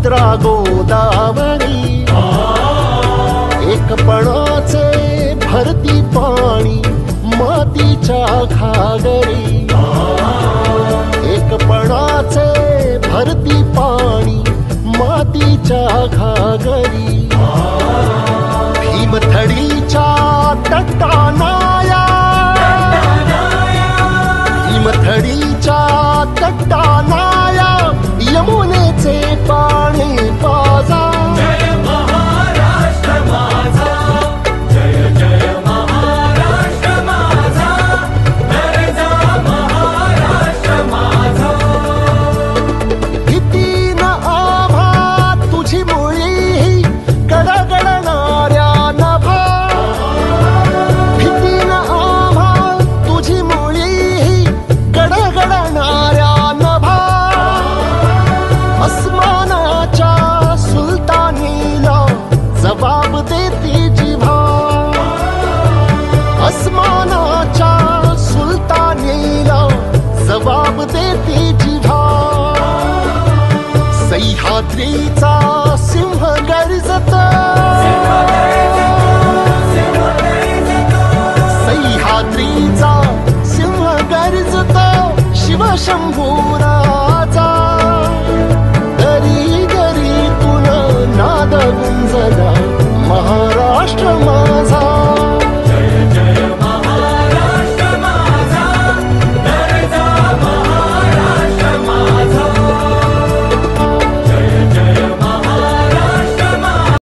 पवित्रा गोदावरी एकपणाचे भरती पाणी मातीच्या घागरी एकपणाचे भरती पाणी मातीच्या घागरी भीमथडीच्या तटानाया भीमथडीच्या तटानाया यमुनेचे पाणी पाजा जय महाराष्ट्र माझा जय जय महाराष्ट्र माझा गरजा महाराष्ट्र माझा भीतीन आभा तुझी मुळी गडगडणाऱ्या नभा भीतीन आभा तुझी मुळी गडगडणाऱ्या नभा अस्मानाच्या सुलतानीला जबाब देती जिव्हा अस्मानाच्या सुलतानीला जबाब देती जिव्हा सह्याद्रीचा सिंह गर्जत सह्याद्रीचा सिंह गर्जत शिवशंभू राजा दरी दरीतून नाद गुंजला महाराष्ट्र